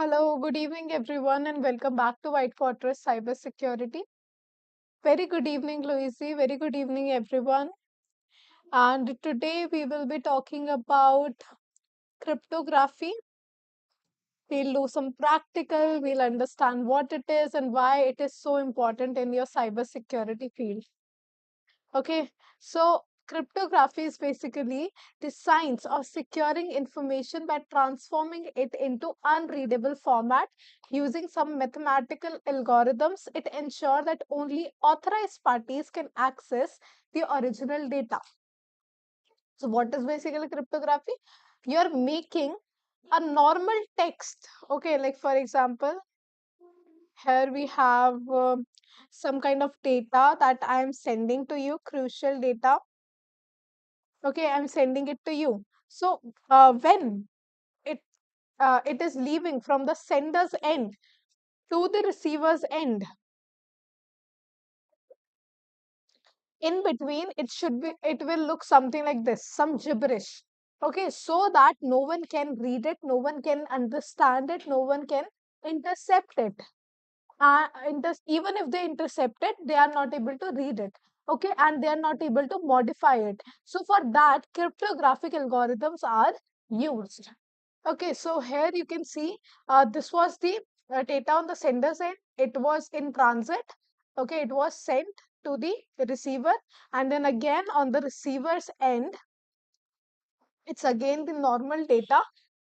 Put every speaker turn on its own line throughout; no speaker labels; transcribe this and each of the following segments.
Hello, good evening, everyone, and welcome back to White Fortress Cybersecurity. Very good evening, Louise. Very good evening, everyone. And today we will be talking about cryptography. We'll do some practical, we'll understand what it is and why it is so important in your cybersecurity field. Okay, so cryptography is basically the science of securing information by transforming it into unreadable format using some mathematical algorithms. It ensures that only authorized parties can access the original data. So, what is basically cryptography? You're making a normal text. Okay, like for example, here we have some kind of data that I am sending to you, crucial data. Okay, I'm sending it to you. So when it it is leaving from the sender's end to the receiver's end, in between it will look something like this, some gibberish. Okay, so that no one can read it, no one can understand it, no one can intercept it. Even if they intercept it, they are not able to read it. Okay, and they are not able to modify it. So for that, cryptographic algorithms are used. Okay, so here you can see this was the data on the sender's end. It was in transit. Okay, it was sent to the receiver, and then again on the receiver's end, it's again the normal data.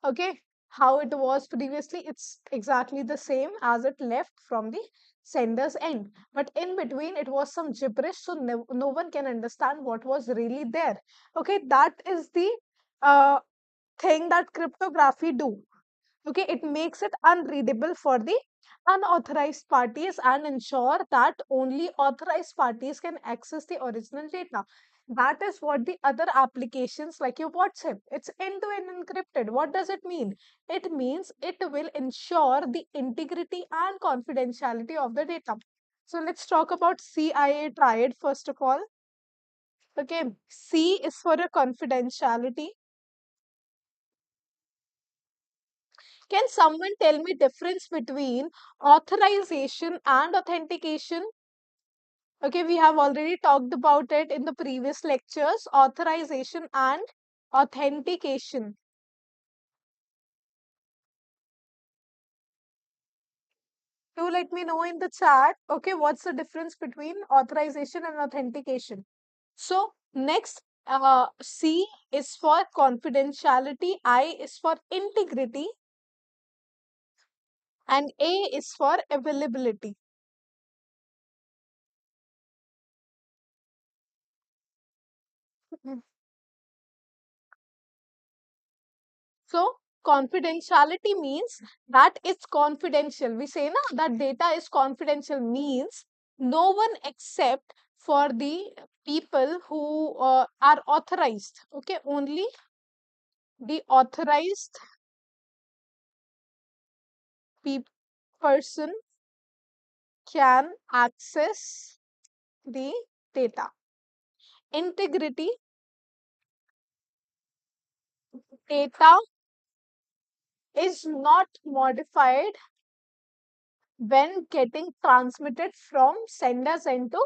Okay, how it was previously, it's exactly the same as it left from the sender's end. But in between, it was some gibberish, so no one can understand what was really there. Okay, that is the uh, thing that cryptography do. Okay, it makes it unreadable for the unauthorized parties and ensure that only authorized parties can access the original data. That is what the other applications like your WhatsApp, it's end-to-end encrypted. What does it mean? It means it will ensure the integrity and confidentiality of the data. So let's talk about CIA triad first of all. Okay, C is for a confidentiality. Can someone tell me difference between authorization and authentication? Okay, we have already talked about it in the previous lectures, authorization and authentication. Do let me know in the chat, okay, what's the difference between authorization and authentication? So, next, C is for confidentiality, I is for integrity, and A is for availability. So confidentiality means that it's confidential. We say na that data is confidential means no one except for the people who are authorized. Okay, only the authorized person can access the data. Integrity, data is not modified when getting transmitted from sender's end to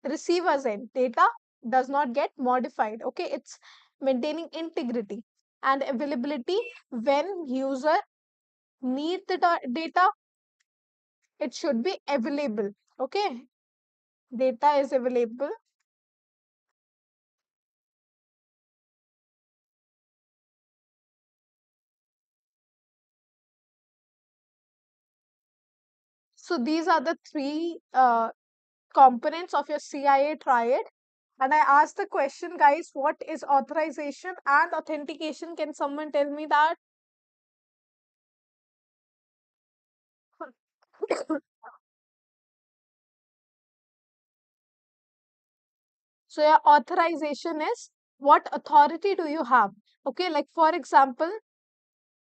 receiver's end. Data does not get modified. Okay, it's maintaining integrity and availability. When user need the data, it should be available. Okay, data is available. So these are the three components of your CIA triad. And I asked the question, guys, what is authorization and authentication? Can someone tell me that? So your authorization is what authority do you have? Okay, like for example,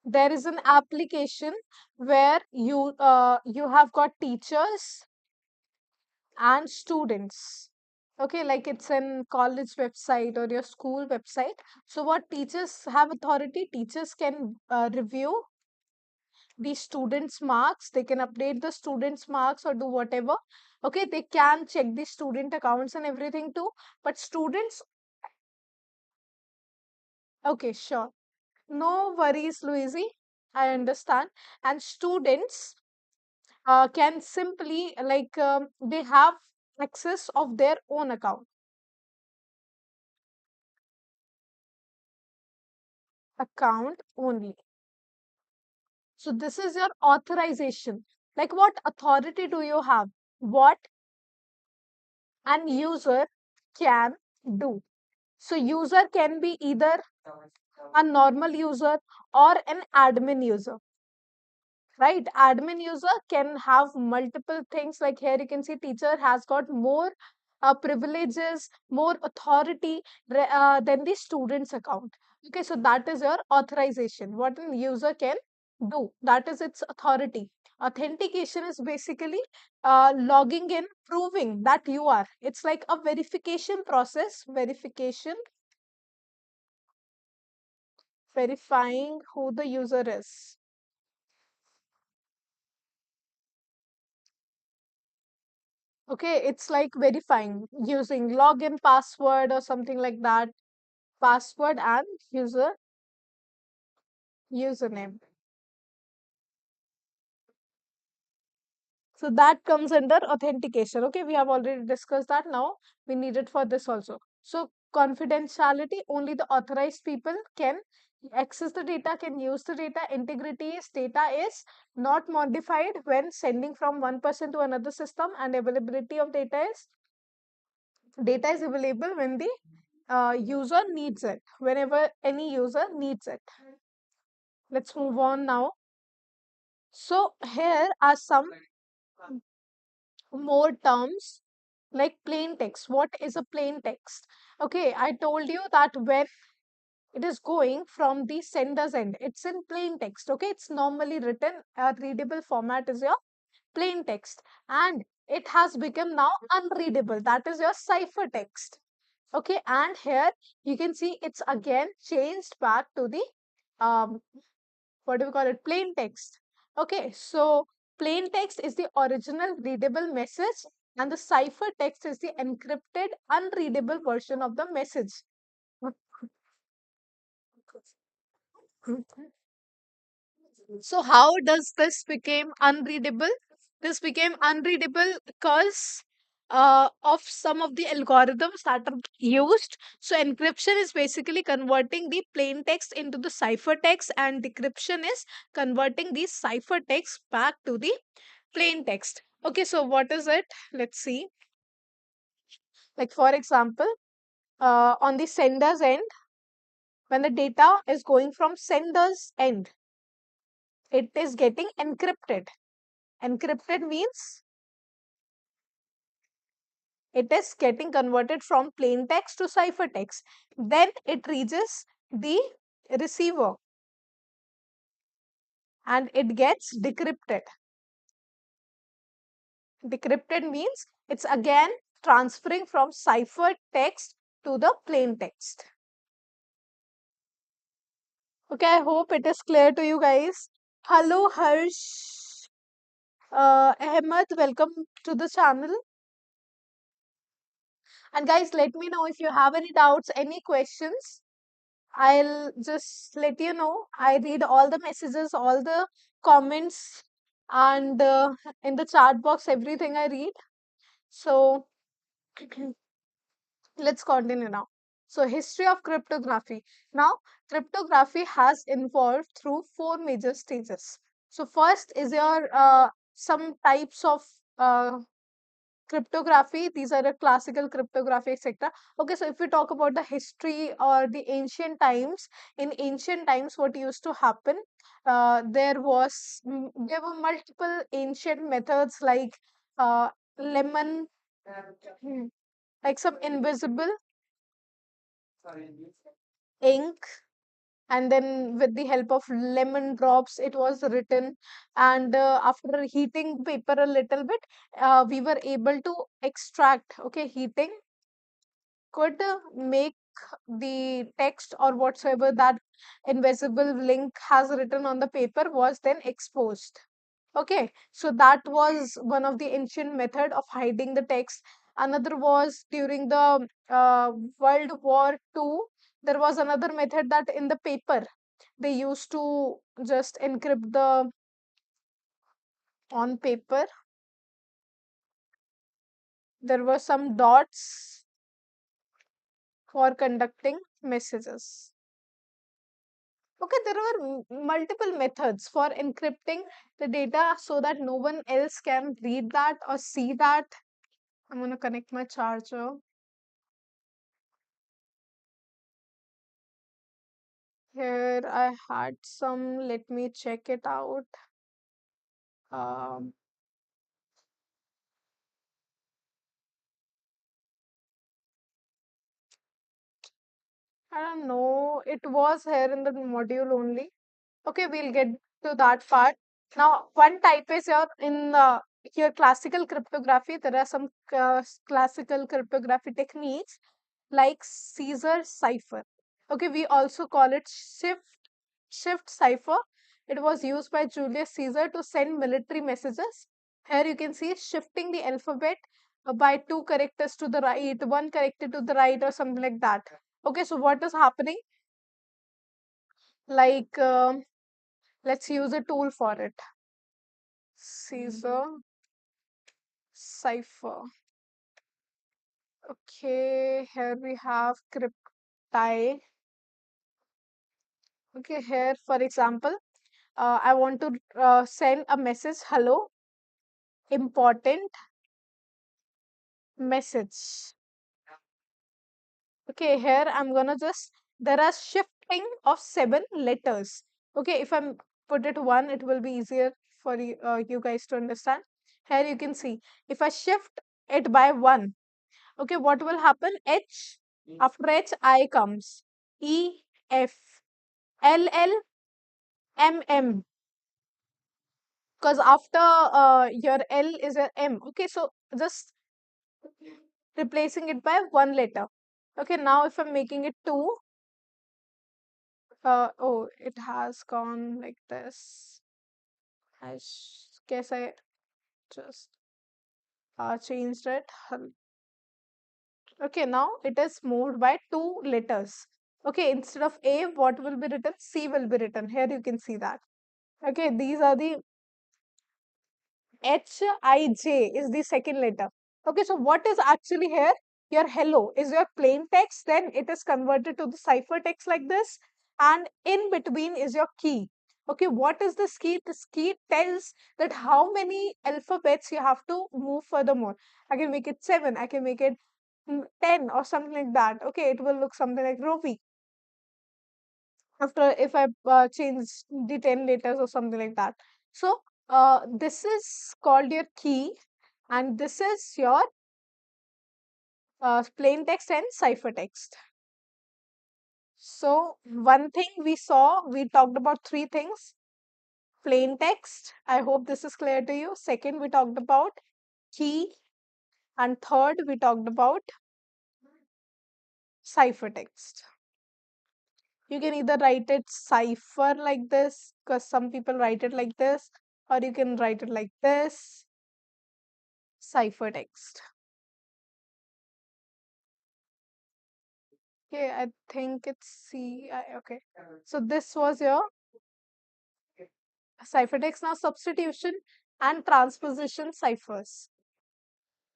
there is an application where you have got teachers and students. Okay, like it's in college website or your school website. So what teachers have authority? Teachers can review the students marks, they can update the students marks or do whatever. Okay, they can check the student accounts and everything too, but students, okay, sure, no worries, Louise, I understand. And students can simply like they have access of their own account only. So this is your authorization. Like what authority do you have? What an user can do. So user can be either a normal user or an admin user, right? Admin user can have multiple things. Like here you can see teacher has got more privileges, more authority than the student's account. Okay, so that is your authorization, what a user can do, that is its authority. Authentication is basically logging in, proving that you are, it's like a verification process, verification, verifying who the user is. Okay, it's like verifying using login password or something like that. Password and username. So that comes under authentication. Okay, we have already discussed that. Now we need it for this also. So confidentiality, only the authorized people can access the data, can use the data. Integrity is data is not modified when sending from one person to another system, and availability of data is available when the user needs it, whenever any user needs it. Let's move on now. So here are some more terms like plain text. What is a plain text? Okay, I told you that when it is going from the sender's end, it's in plain text. Okay, it's normally written, a readable format is your plain text, and it has become now unreadable. That is your cipher text. Okay, and here you can see it's again changed back to the um what do we call it, plain text. Okay, so plain text is the original readable message, and the cipher text is the encrypted unreadable version of the message. So how does this became unreadable? This became unreadable because of some of the algorithms that are used. So encryption is basically converting the plain text into the cipher text, and decryption is converting the cipher text back to the plain text. Okay, so what is it? Let's see. Like for example, on the sender's end, when the data is going from sender's end, it is getting encrypted. Encrypted means it is getting converted from plain text to cipher text. Then it reaches the receiver and it gets decrypted. Decrypted means it's again transferring from cipher text to the plain text. Okay, I hope it is clear to you guys. Hello, Harsh. Ahmed, welcome to the channel. And guys, let me know if you have any doubts, any questions. I'll just let you know. I read all the messages, all the comments, and in the chat box, everything I read. So let's continue now. So, history of cryptography. Now, cryptography has evolved through four major stages. So, first is your some types of cryptography. These are the classical cryptography, etc. Okay, so if we talk about the history or the ancient times, in ancient times what used to happen, there were multiple ancient methods like lemon, hmm, like some invisible ink, and then with the help of lemon drops it was written, and after heating paper a little bit, we were able to extract, okay, heating could make the text or whatsoever that invisible link has written on the paper was then exposed. Okay, so that was one of the ancient method of hiding the text. Another was during the World War II. There was another method that in the paper they used to just encrypt the on paper. There were some dots for conducting messages. Okay, there were multiple methods for encrypting the data so that no one else can read that or see that. I'm going to connect my charger. Here I had some, let me check it out. Um, I don't know, it was here in the module only. Okay, we'll get to that part. Now, one type is your classical cryptography. There are some classical cryptography techniques like Caesar cipher. Okay, we also call it shift cipher. It was used by Julius Caesar to send military messages. Here you can see shifting the alphabet by two characters to the right, one character to the right, or something like that. Okay, so what is happening? Like, let's use a tool for it. Caesar cipher. Okay, here we have crypti. Okay, here for example, I want to send a message, hello, important message. Okay, here I'm gonna just, there are shifting of 7 letters. Okay, if I'm put it one, it will be easier for you guys to understand. Here you can see, if I shift it by one, okay, what will happen? H, after H, I comes. E, F, L, L, M, M. Because after your L is a M. Okay, so just replacing it by one letter. Okay, now if I'm making it two, oh, it has gone like this. Guess I just changed it. Okay, now it is moved by two letters. Okay, instead of A, what will be written? C will be written. Here you can see that. Okay, these are the Hij is the second letter. Okay, so what is actually here? Your hello is your plain text, then it is converted to the cipher text like this, and in between is your key. Okay, what is this key? This key tells that how many alphabets you have to move furthermore. I can make it 7, I can make it 10 or something like that. Okay, it will look something like Rovi after if I change the 10 letters or something like that. So this is called your key, and this is your plain text and cipher text. So one thing we saw, we talked about three things. Plain text, I hope this is clear to you. Second, we talked about key, and third, we talked about cipher text. You can either write it cipher like this, because some people write it like this, or you can write it like this, cipher text. Okay, I think it's C. Okay, so this was your ciphertext. Now substitution and transposition ciphers.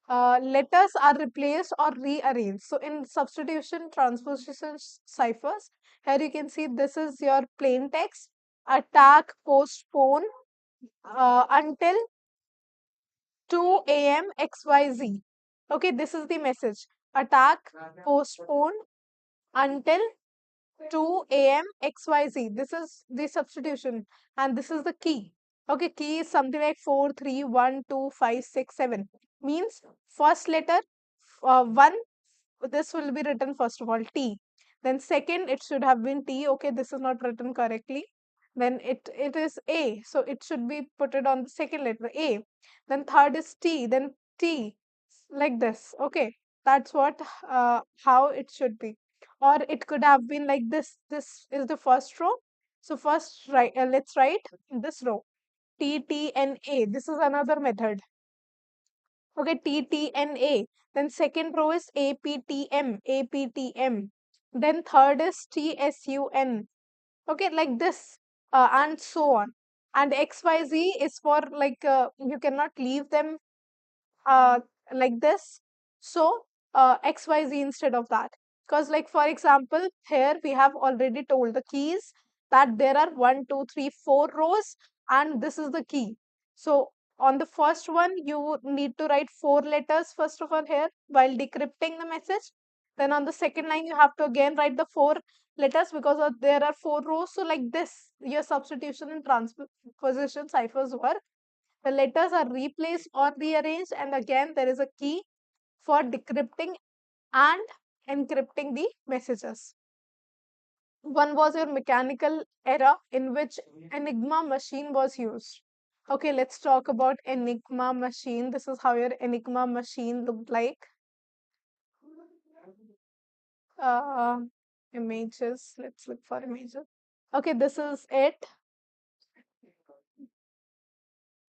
Letters are replaced or rearranged. So in substitution, transposition ciphers, here you can see this is your plain text. Attack, postpone until 2 a.m. XYZ. Okay, this is the message. Attack, postpone until 2 a.m. XYZ. This is the substitution, and this is the key. Okay, key is something like 4, 3, 1, 2, 5, 6, 7. Means first letter, 1, this will be written first of all, T. Then second, it should have been T. Okay, this is not written correctly. Then it is A. So it should be put it on the second letter, A. Then third is T. Then T. Like this. Okay. That's what how it should be. Or it could have been like this. This is the first row. So first, right, let's write this row. TTNA. This is another method. Okay, TTNA. Then second row is APTM. APTM. Then third is TSUN. Okay, like this, and so on. And XYZ is for like you cannot leave them uh, like this. So XYZ instead of that. Because, like, for example, here we have already told the keys that there are one, two, three, four rows, and this is the key. So on the first one, you need to write four letters first of all here while decrypting the message. Then on the second line, you have to again write the four letters because there are four rows. So, like this, your substitution and transposition ciphers work. The letters are replaced or rearranged, and again, there is a key for decrypting and encrypting the messages. One was your mechanical era in which Enigma machine was used. Okay, let's talk about Enigma machine. This is how your Enigma machine looked like. Uh, Images. Let's look for images. Okay, this is it.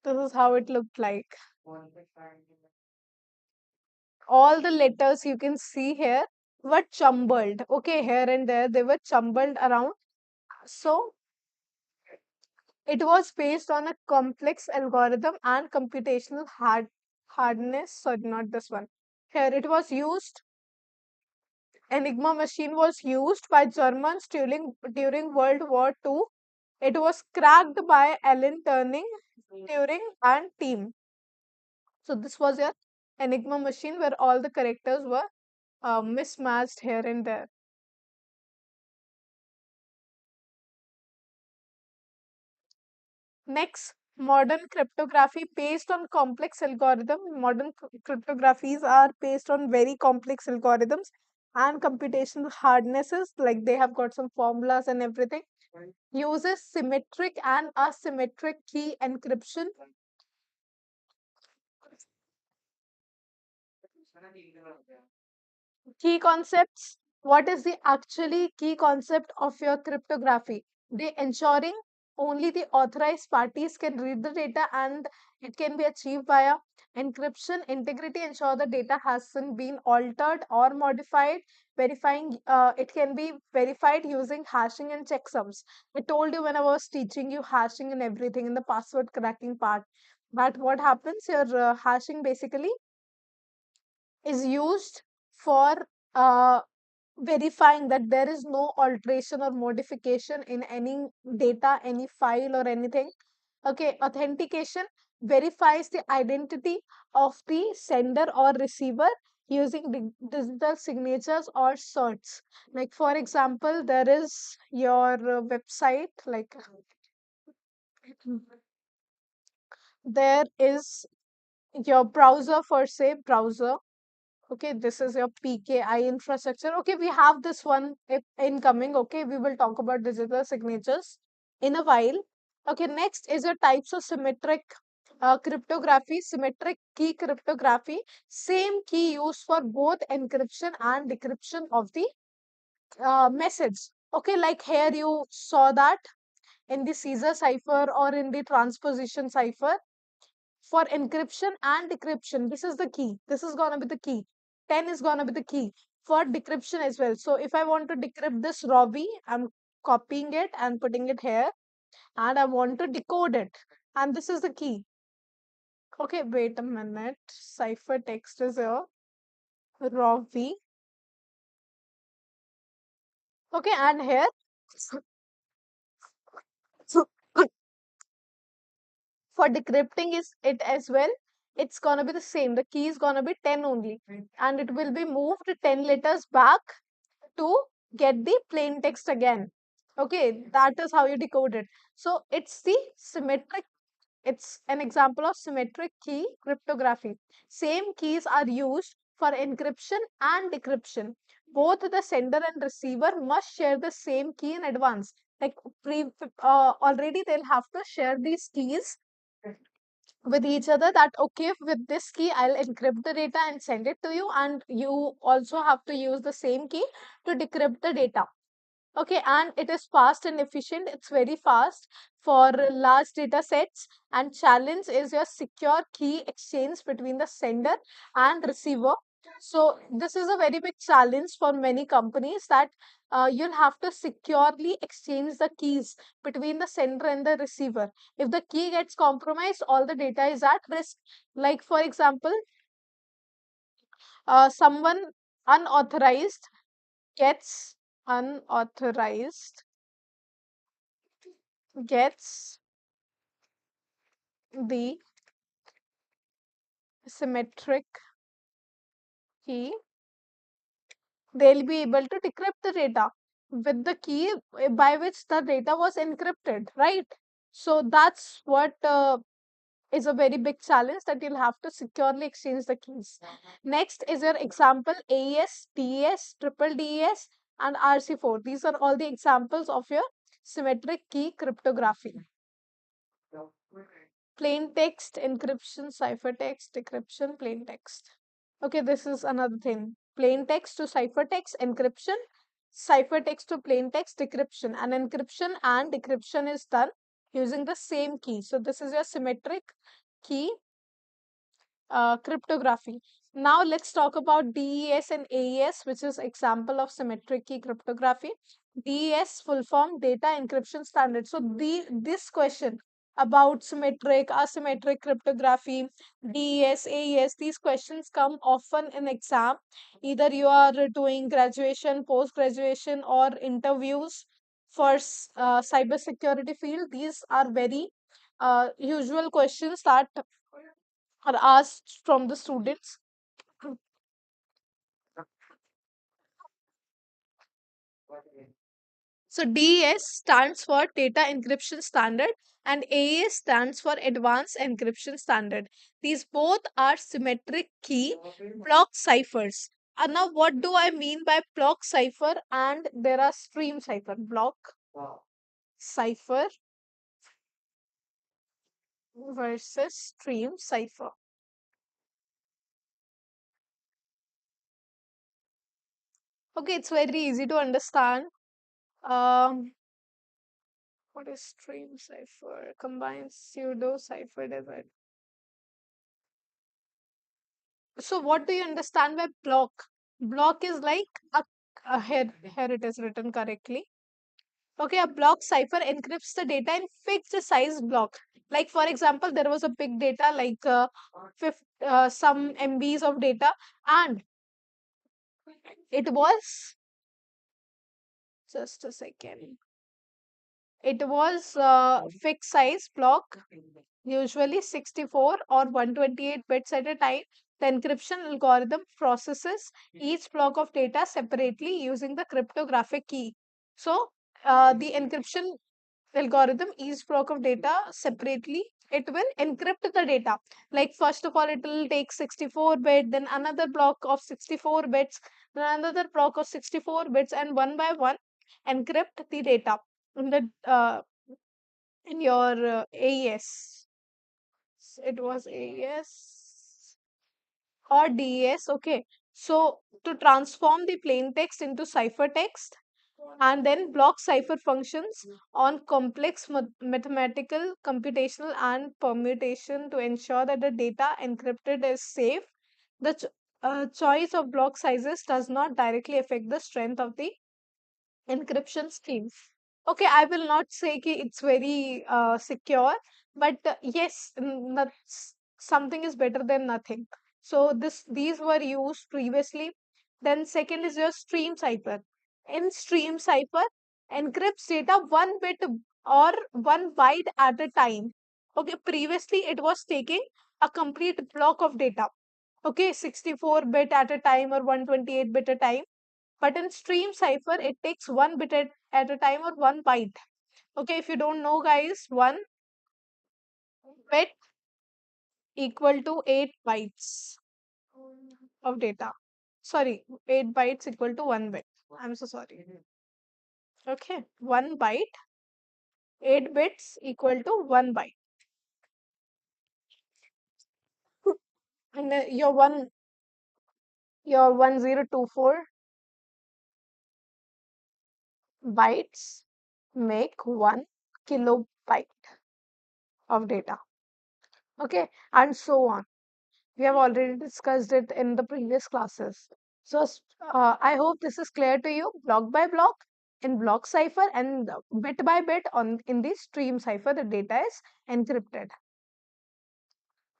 This is how it looked like. All the letters you can see here were jumbled. Okay, here and there they were jumbled around. So it was based on a complex algorithm and computational hardness. Sorry, not this one. Here it was used. Enigma machine was used by Germans during World War II. It was cracked by Alan Turing and team. So this was your Enigma machine where all the characters were mismatched here and there. Next, modern cryptography based on complex algorithm. Modern cryptographies are based on very complex algorithms and computational hardnesses, like they have got some formulas and everything. Uses symmetric and asymmetric key encryption. Key concepts. What is the actually key concept of your cryptography? They ensuring only the authorized parties can read the data, and it can be achieved via encryption. Integrity ensure the data hasn't been altered or modified. Verifying it can be verified using hashing and checksums. I told you when I was teaching you hashing and everything in the password cracking part. But what happens? Your hashing basically is used for verifying that there is no alteration or modification in any data, any file, or anything. Okay, authentication verifies the identity of the sender or receiver using digital signatures or certs. Like, for example, there is your website, like there is your browser, for say browser. Okay, this is your PKI infrastructure. Okay, we have this one incoming. Okay, we will talk about digital signatures in a while. Okay, next is your types of symmetric cryptography. Symmetric key cryptography, same key used for both encryption and decryption of the message. Okay, like here you saw that in the Caesar cipher or in the transposition cipher for encryption and decryption. This is the key. This is gonna be the key. 10 is gonna be the key for decryption as well. So if I want to decrypt this Robbie, I'm copying it and putting it here, and I want to decode it. And this is the key. Okay, wait a minute. Cipher text is here. Robbie. Okay, and here. So for decrypting is it as well. It's gonna be the same. The key is gonna be 10 only. And it will be moved 10 letters back to get the plain text again. Okay, that is how you decode it. So it's the symmetric, it's an example of symmetric key cryptography. Same keys are used for encryption and decryption. Both the sender and receiver must share the same key in advance. Like already they'll have to share these keys with each other that okay, with this key I'll encrypt the data and send it to you, and you also have to use the same key to decrypt the data. Okay, and it is fast and efficient. It's very fast for large data sets. And challenge is your secure key exchange between the sender and receiver. So this is a very big challenge for many companies, that you'll have to securely exchange the keys between the sender and the receiver. If the key gets compromised, all the data is at risk. Like for example, someone unauthorized gets unauthorized gets the symmetric key, they'll be able to decrypt the data with the key by which the data was encrypted, right? So that's what is a very big challenge, that you'll have to securely exchange the keys. Next is your example AES, DES, triple DES, and RC4. These are all the examples of your symmetric key cryptography. Plain text encryption, ciphertext decryption, plain text. Okay, this is another thing. Plain text to ciphertext encryption, ciphertext to plain text decryption. And encryption and decryption is done using the same key. So this is your symmetric key cryptography. Now let's talk about DES and AES, which is example of symmetric key cryptography. DES full form data encryption standard. So this question about symmetric, asymmetric cryptography, DES, AES, these questions come often in exam. Either you are doing graduation, post graduation, or interviews for cybersecurity field. These are very usual questions that are asked from the students. So DES stands for Data Encryption Standard and AES stands for Advanced Encryption Standard. These both are symmetric key block ciphers. And now what do I mean by block cipher? And there are stream cipher. Block cipher versus stream cipher. Okay, it's very easy to understand. Um, what is stream cipher? Combines pseudo cipher desert. So what do you understand by block? Block is like here it is written correctly. Okay, a block cipher encrypts the data in fixed size block. Like for example, there was a big data like some MBs of data, and it was just a second. It was fixed size block, usually 64 or 128 bits at a time. The encryption algorithm processes each block of data separately using the cryptographic key. So, the encryption algorithm, each block of data separately, it will encrypt the data. Like, first of all, it will take 64 bit, then another block of 64 bits, then another block of 64 bits, and one by one encrypt the data in the in your AES. It was AES or DES. Okay. So to transform the plain text into ciphertext and then block cipher functions on complex mathematical, computational, and permutation to ensure that the data encrypted is safe. The choice of block sizes does not directly affect the strength of the encryption scheme. Okay, I will not say ki it's very secure, but yes, something is better than nothing. So these were used previously. Then second is your stream cipher. In stream cipher, encrypts data one bit or one byte at a time. Okay, previously it was taking a complete block of data. Okay, 64 bit at a time or 128 bit at a time, but in stream cipher, it takes one bit at a time or one byte. Okay, if you don't know, guys, one bit equal to 8 bytes of data. Sorry, 8 bytes equal to one bit. I'm so sorry. Okay, one byte, 8 bits equal to one byte. And your 1024 bytes make 1 kilobyte of data. Okay, and so on. We have already discussed it in the previous classes. So I hope this is clear to you. Block by block in block cipher and bit by bit on in the stream cipher, the data is encrypted.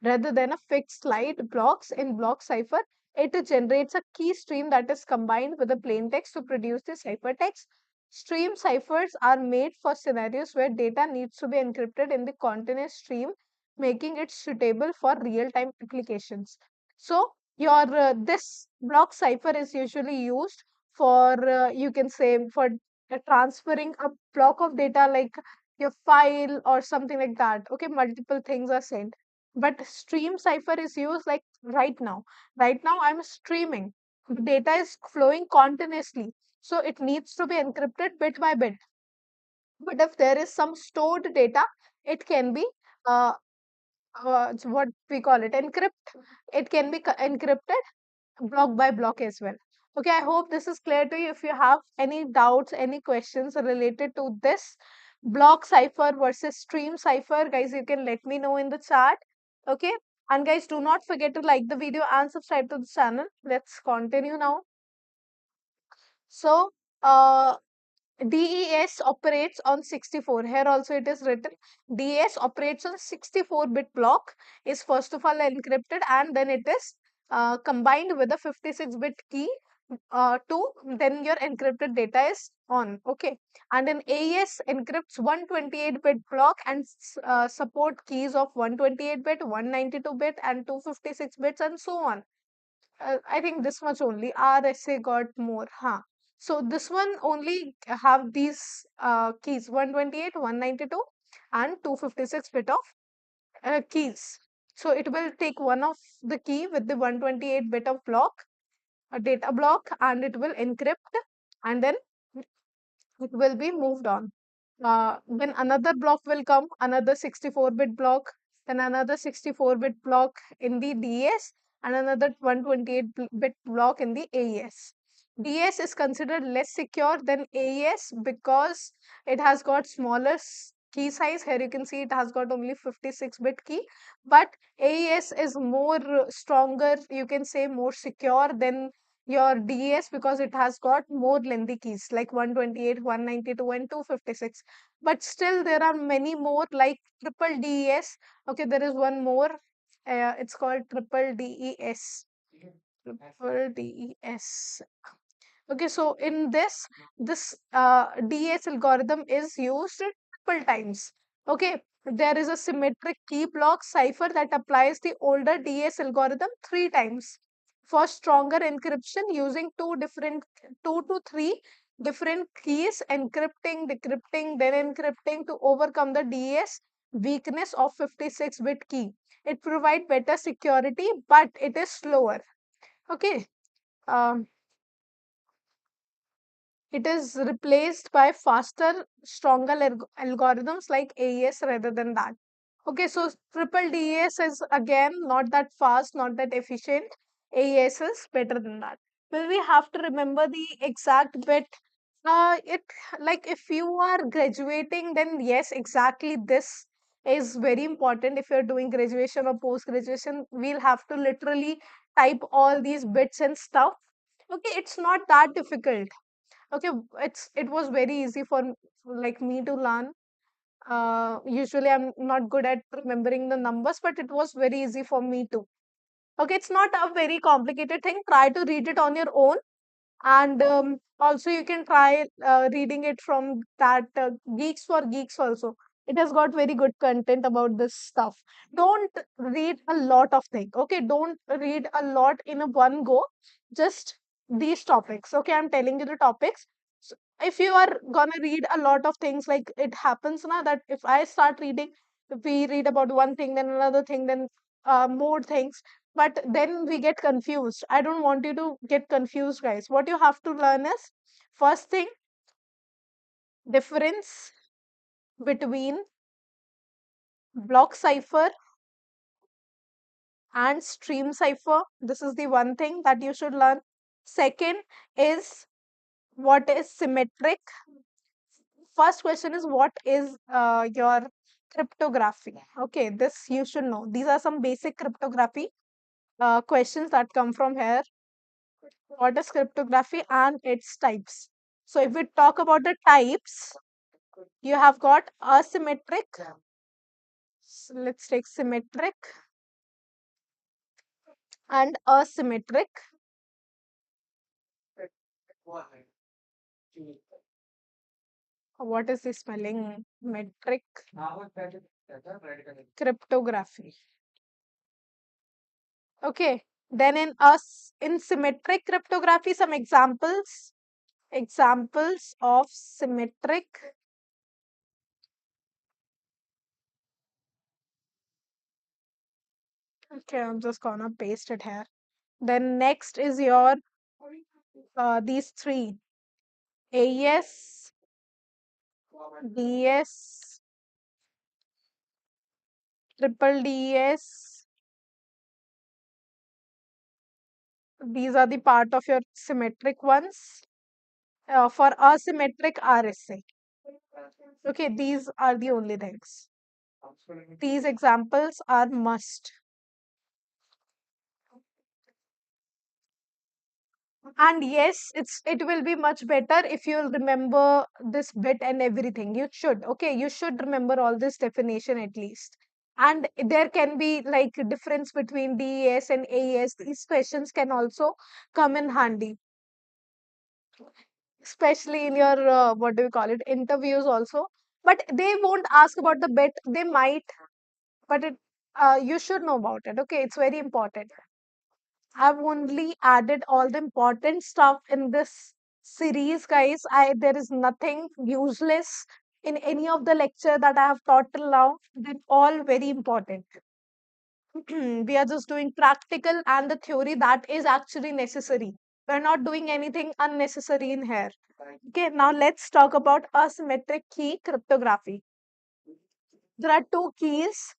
Rather than a fixed slide blocks in block cipher, it generates a key stream that is combined with the plain text to produce the ciphertext. Stream ciphers are made for scenarios where data needs to be encrypted in the continuous stream, making it suitable for real-time applications. So your this block cipher is usually used for you can say for transferring a block of data like your file or something like that. Okay, multiple things are sent, but stream cipher is used like right now. Right now, I'm streaming. The data is flowing continuously. So it needs to be encrypted bit by bit. But if there is some stored data, it can be uh, what we call it encrypt. It can be encrypted block by block as well. Okay, I hope this is clear to you. If you have any doubts, any questions related to this block cipher versus stream cipher, guys, you can let me know in the chat. Okay, and guys, do not forget to like the video and subscribe to the channel. Let's continue now. So, DES operates on 64. Here also it is written DES operates on 64-bit block, is first of all encrypted and then it is combined with a 56-bit key to then your encrypted data is on. Okay. And an AES encrypts 128-bit block and support keys of 128-bit, 192-bit and 256 bits and so on. I think this much only. RSA got more. Huh. So this one only have these keys 128, 192 and 256 bit of keys. So it will take one of the key with the 128 bit of block, a data block, and it will encrypt and then it will be moved on. Then another block will come, another 64-bit block, then another 64-bit block in the DS, and another 128-bit block in the AES. DS is considered less secure than AES because it has got smaller key size. Here you can see it has got only 56-bit key, but AES is more stronger, you can say more secure than your DES because it has got more lengthy keys like 128, 192, and 256. But still, there are many more like triple DES. Okay, there is one more. It's called triple DES. Triple DES. Okay, so in this DS algorithm is used triple times. Okay, there is a symmetric key block cipher that applies the older DS algorithm 3 times for stronger encryption using two to three different keys, encrypting, decrypting, then encrypting to overcome the DS weakness of 56-bit key. It provides better security, but it is slower. Okay. Um, It is replaced by faster, stronger algorithms like AES rather than that. Okay, so triple DES is again not that fast, not that efficient. AES is better than that. Will we have to remember the exact bit? It like if you are graduating, then yes, exactly this is very important. If you're doing graduation or post graduation, we'll have to literally type all these bits and stuff. Okay, it's not that difficult. Okay, it was very easy for like me to learn. Usually I'm not good at remembering the numbers, but it was very easy for me too. Okay, it's not a very complicated thing. Try to read it on your own, and also you can try reading it from that Geeks for Geeks also. It has got very good content about this stuff. Don't read a lot of things. Okay, don't read a lot in a one go. Just these topics. Okay, I'm telling you the topics. So if you are gonna read a lot of things, like it happens now that if I start reading, if we read about one thing, then another thing, then more things, but then we get confused. I don't want you to get confused, guys. What you have to learn is first thing, difference between block cipher and stream cipher. This is the one thing that you should learn. Second is what is symmetric. First question is what is your cryptography? Okay, this you should know. These are some basic cryptography questions that come from here. What is cryptography and its types? So if we talk about the types, you have got asymmetric. So let's take symmetric and asymmetric. What is the spelling? Metric cryptography. Okay. Then in symmetric cryptography, some examples of symmetric. Okay, I'm just gonna paste it here. Then next is your these three: AES, DS, triple DES. These are the part of your symmetric ones. For asymmetric RSA. Okay, these are the only things. These examples are must. And yes, it will be much better if you'll remember this bit and everything. You should. Okay, you should remember all this definition at least. And there can be like difference between DES and AES. These questions can also come in handy, especially in your what do you call it, interviews also. But they won't ask about the bit. They might, but you should know about it. Okay, it's very important. I've only added all the important stuff in this series, guys. There is nothing useless in any of the lecture that I have taught till now. They're all very important. We are just doing practical and the theory that is actually necessary. We're not doing anything unnecessary in here. Okay, now let's talk about asymmetric key cryptography. There are two keys.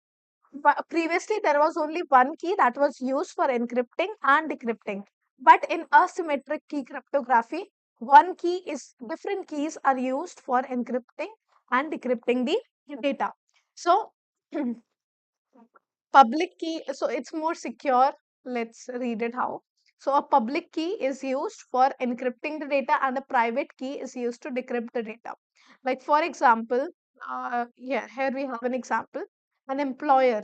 Previously, there was only one key that was used for encrypting and decrypting. But in asymmetric key cryptography, one key is different keys are used for encrypting and decrypting the data. So, public key, so it's more secure. Let's read it how. So, a public key is used for encrypting the data, and a private key is used to decrypt the data. Like, for example, yeah, here we have an example. An employer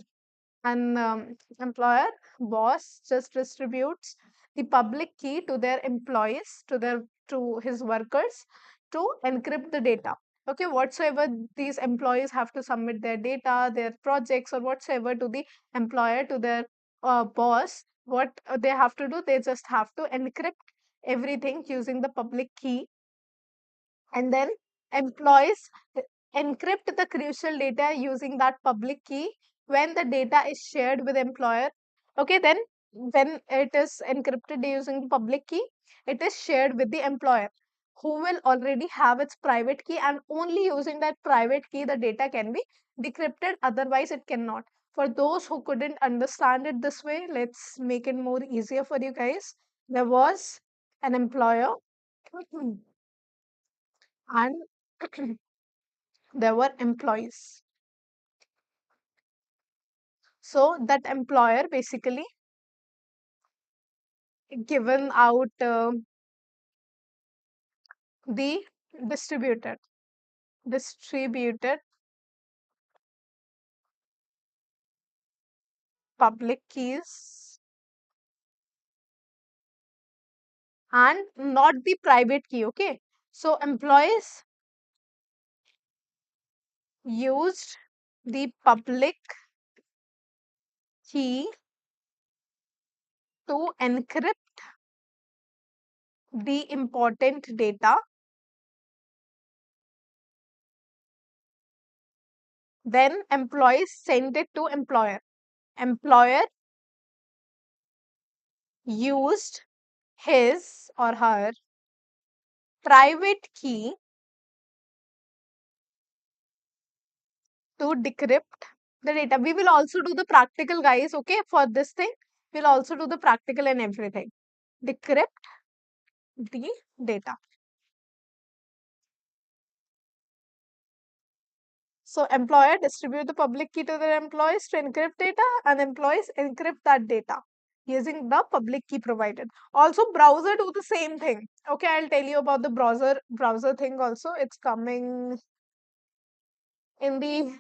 boss just distributes the public key to their employees, to his workers, to encrypt the data. Okay, whatsoever these employees have to submit their data, their projects, or whatsoever to the employer, to their boss, what they have to do, they just have to encrypt everything using the public key, and then employees encrypt the crucial data using that public key. When the data is shared with employer, okay, then when it is encrypted using the public key, it is shared with the employer, who will already have its private key, and only using that private key the data can be decrypted, otherwise it cannot. For those who couldn't understand it this way, let's make it more easier for you guys. There was an employer and there were employees. So that employer basically given out the distributed distributed public keys and not the private key. Okay, so employees used the public key to encrypt the important data. Then employees send it to employer. Employer used his or her private key to decrypt the data. We will also do the practical, guys. Okay, for this thing, we'll also do the practical and everything. Decrypt the data. So employer distribute the public key to their employees to encrypt data, and employees encrypt that data using the public key provided. Also, browser do the same thing. Okay, I'll tell you about the browser thing also. It's coming in the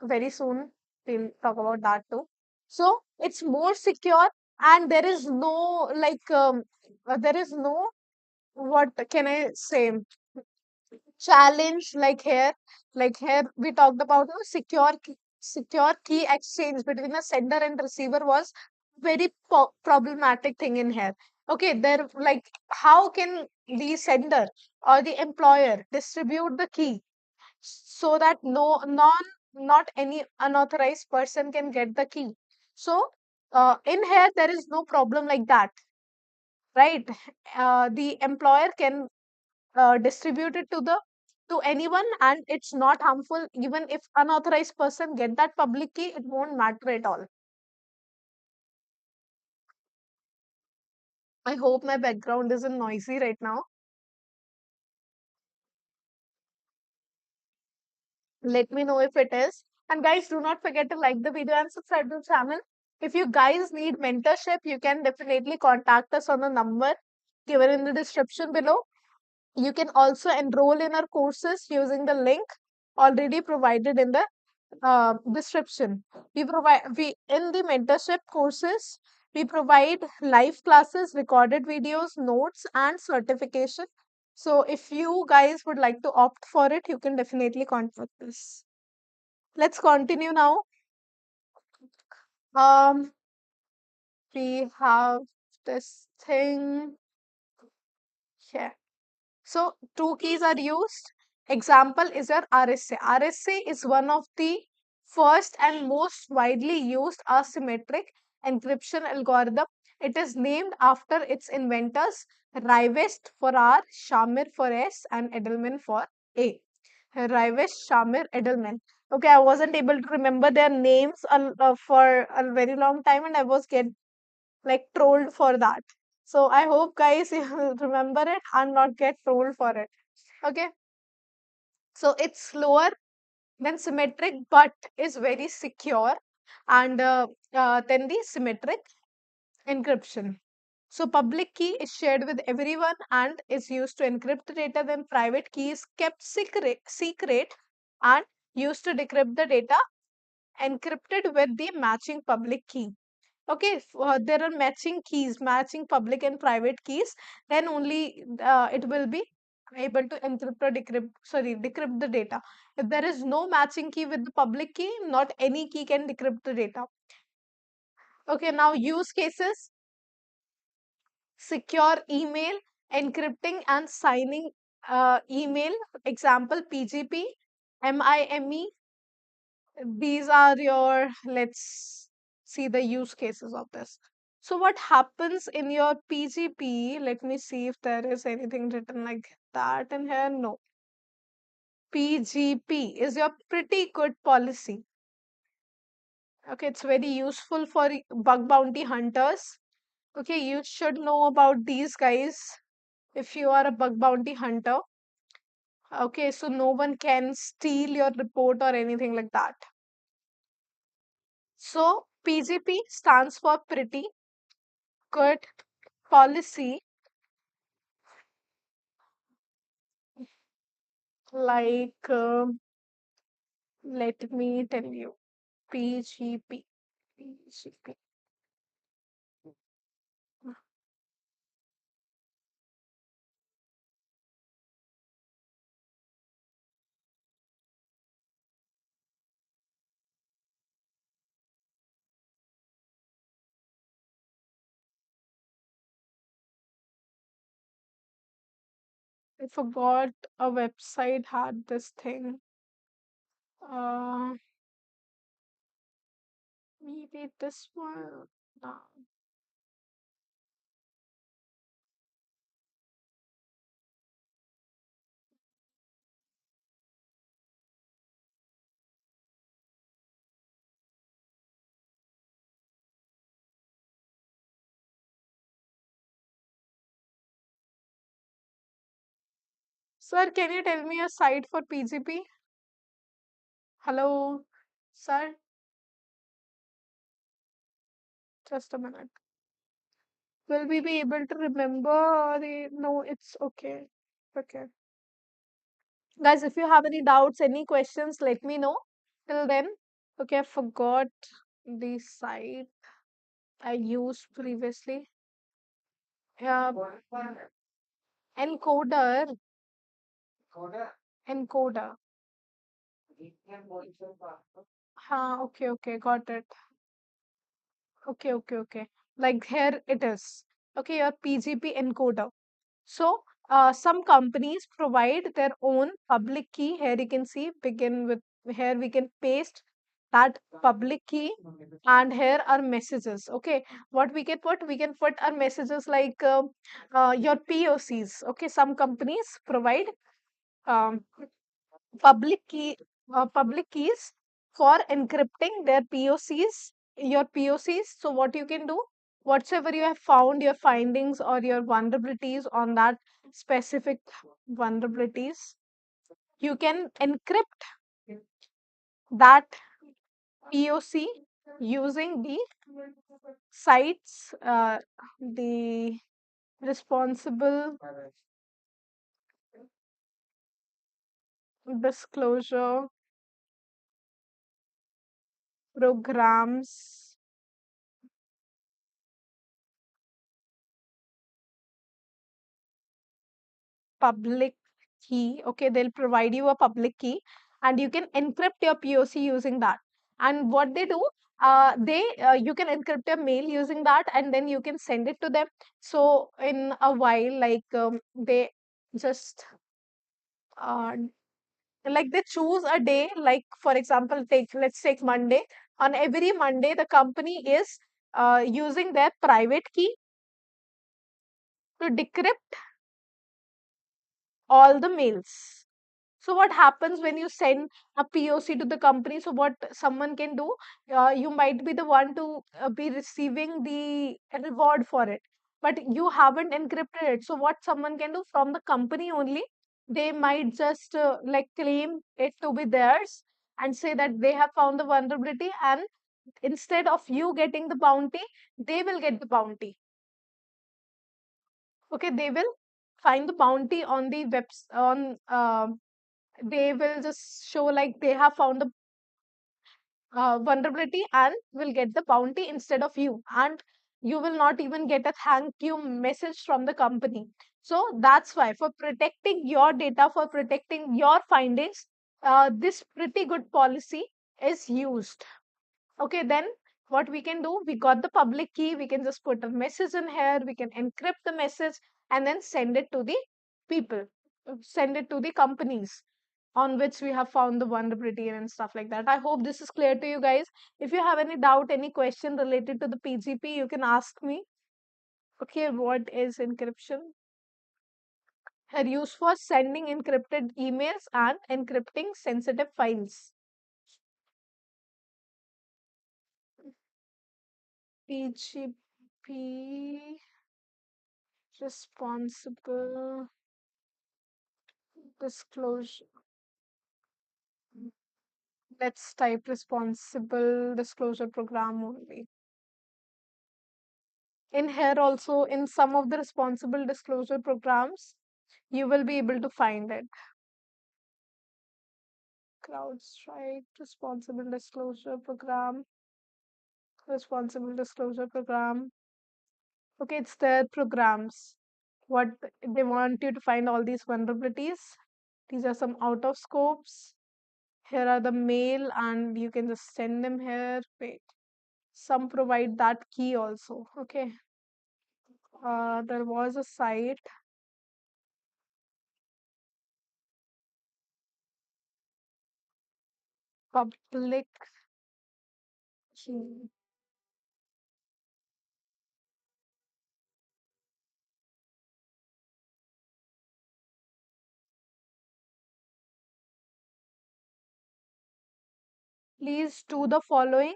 very soon. We'll talk about that too. So it's more secure, and there is no there is no, what can I say, challenge like here we talked about, no, secure key exchange between a sender and receiver was very problematic thing in here. Okay, there, like, how can the sender or the employer distribute the key so that not any unauthorized person can get the key? So in here there is no problem like that, right? The employer can distribute it to the to anyone, and it's not harmful. Even if unauthorized person get that public key, it won't matter at all. I hope my background isn't noisy right now. Let me know if it is. And guys, do not forget to like the video and subscribe to the channel. If you guys need mentorship, you can definitely contact us on the number given in the description below. You can also enroll in our courses using the link already provided in the description. We in the mentorship courses, we provide live classes, recorded videos, notes, and certification. So if you guys would like to opt for it, you can definitely contact us. Let's continue now. Um, we have this thing here. So two keys are used. Example is your RSA. RSA is one of the first and most widely used asymmetric encryption algorithm. It is named after its inventors, Rivest for R, Shamir for S, and Edelman for A. Rivest, Shamir, Edelman. Okay, I wasn't able to remember their names for a very long time, and I was get like trolled for that. So I hope guys you remember it and not get trolled for it. Okay. So it's slower than symmetric but is very secure, and then the symmetric encryption. So public key is shared with everyone and is used to encrypt the data. Then private key is kept secret and used to decrypt the data encrypted with the matching public key. Okay, there are matching keys, matching public and private keys. Then only it will be able to encrypt or decrypt the data. If there is no matching key with the public key, not any key can decrypt the data. Okay, now use cases: secure email, encrypting and signing email. Example: PGP, MIME. These are your, let's see the use cases of this. So what happens in your PGP? Let me see if there is anything written like that in here. No. PGP is your pretty good policy. Okay, it's very useful for bug bounty hunters. Okay, you should know about these guys if you are a bug bounty hunter. Okay, so no one can steal your report or anything like that. So PGP stands for pretty good policy, like let me tell you, PGP. PGP. I forgot a website had this thing. Uh, maybe this one. No. Sir, can you tell me a site for PGP? Hello, sir, just a minute. Will we be able to remember the? No, it's okay. Okay. Guys, if you have any doubts, any questions, let me know. Till then, okay, I forgot the site I used previously. Yeah, encoder, encoder. Okay, okay, got it. Okay, okay, okay. Like here it is. Okay, your PGP encoder. So, some companies provide their own public key. Here you can see, begin with, here we can paste that public key, and here are messages. Okay, what we can put? We can put our messages like your POCs. Okay, some companies provide um, public key, public keys for encrypting their POCs, your POCs. So what you can do, whatsoever you have found, your findings or your vulnerabilities on that specific vulnerabilities, you can encrypt that POC using the sites, the responsible disclosure programs, public key. Okay, they'll provide you a public key and you can encrypt your POC using that. And what they do, they you can encrypt your mail using that, and then you can send it to them. So in a while, like they just uh, like they choose a day, like for example, take let's take Monday. On every Monday, the company is using their private key to decrypt all the mails. So what happens when you send a POC to the company? So what someone can do, you might be the one to be receiving the reward for it, but you haven't encrypted it. So what someone can do from the company only, they might just like claim it to be theirs and say that they have found the vulnerability, and instead of you getting the bounty, they will get the bounty. Okay, they will find the bounty on the webs on they will just show like they have found the vulnerability and will get the bounty instead of you, and you will not even get a thank you message from the company. So that's why, for protecting your data, for protecting your findings, this pretty good policy is used. Okay, then what we can do, we got the public key, we can just put a message in here, we can encrypt the message and then send it to the people, send it to the companies on which we have found the vulnerability and stuff like that. I hope this is clear to you guys. If you have any doubt, any question related to the PGP, you can ask me. Okay, what is encryption? Are used for sending encrypted emails and encrypting sensitive files. PGP responsible disclosure. Let's type responsible disclosure program only. In here also, in some of the responsible disclosure programs, you will be able to find it. CrowdStrike, responsible disclosure program. Okay, it's their programs. What they want you to find all these vulnerabilities. These are some out of scopes. Here are the mail, and you can just send them here. Wait, some provide that key also. Okay, there was a site, public key. Please do the following.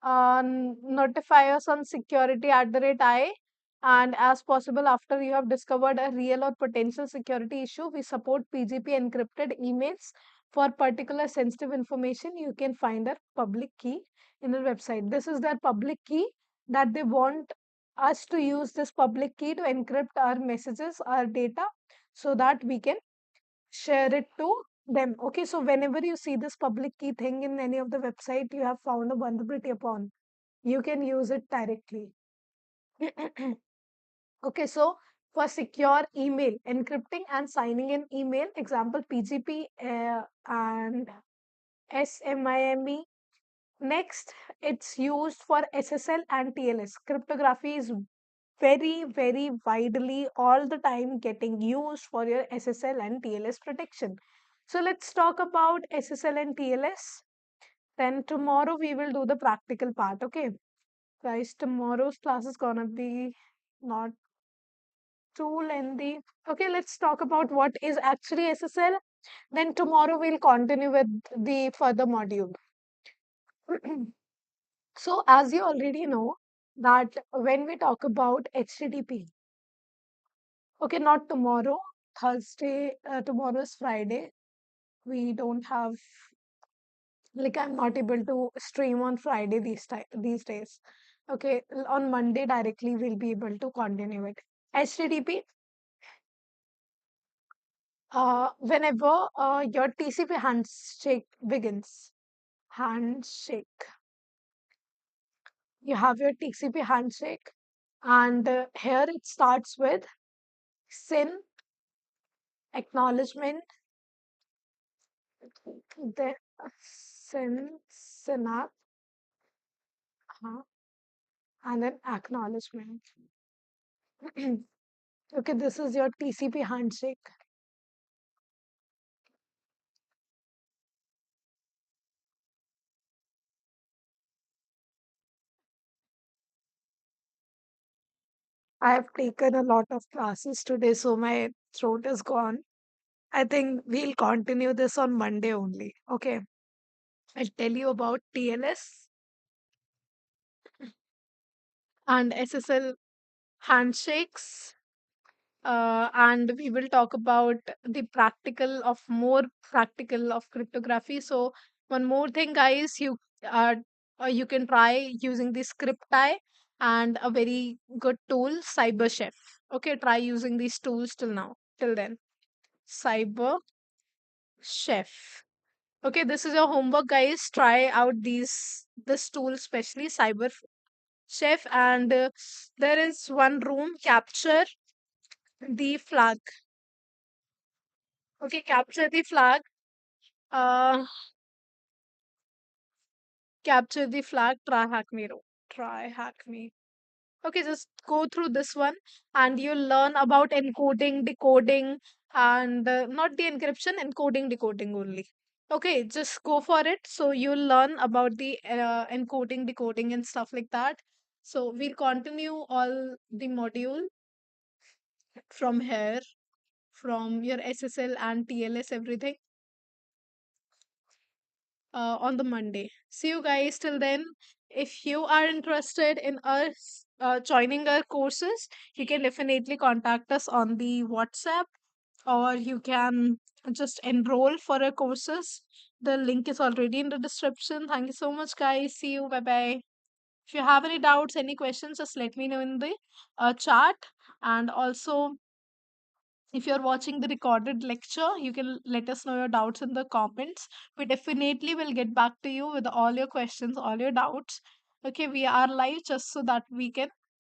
Notify us on security @I And as possible, after you have discovered a real or potential security issue, we support PGP encrypted emails. For particular sensitive information, you can find a public key in the website. This is their public key that they want us to use this public key to encrypt our messages, our data, so that we can share it to them. Okay, so whenever you see this public key thing in any of the website you have found a vulnerability upon, you can use it directly. Okay, so for secure email, encrypting and signing an email, example PGP and SMIME. Next, it's used for SSL and TLS. Cryptography is very, very widely all the time getting used for your SSL and TLS protection. So let's talk about SSL and TLS. Then tomorrow we will do the practical part. Okay, guys, tomorrow's class is gonna be not too lengthy. Okay, let's talk about what is actually SSL. Then tomorrow we'll continue with the further module. So as you already know that when we talk about HTTP, okay, not tomorrow, Thursday, tomorrow is Friday. We don't have, like, I'm not able to stream on Friday these days. Okay, on Monday directly we'll be able to continue it. HTTP, whenever your TCP handshake begins, handshake, you have your TCP handshake, and here it starts with SYN acknowledgement, then synapse, and then acknowledgement. Okay, this is your TCP handshake. I have taken a lot of classes today, so my throat is gone. I think we'll continue this on Monday only. Okay, I'll tell you about TLS and SSL handshakes, and we will talk about the more practical of cryptography. So one more thing, guys, uh, you can try using the script and a very good tool, CyberChef. Okay, try using these tools till then. CyberChef. Okay, this is your homework, guys. Try out this tool, especially CyberChef, and there is one room, capture the flag. Okay, capture the flag. Uh, capture the flag. Try hack me. Try hack me. Okay, just go through this one, and you'll learn about encoding, decoding, and not the encryption, encoding, decoding only. Okay, just go for it. So you'll learn about the encoding, decoding, and stuff like that. So we'll continue all the module from here, from your SSL and TLS, everything on the Monday. See you guys till then. If you are interested in us joining our courses, you can definitely contact us on the WhatsApp, or you can just enroll for our courses. The link is already in the description. Thank you so much, guys. See you. Bye bye. If you have any doubts, any questions, just let me know in the chat. And also, if you're watching the recorded lecture, you can let us know your doubts in the comments. We definitely will get back to you with all your questions, all your doubts. Okay, we are live just so that we can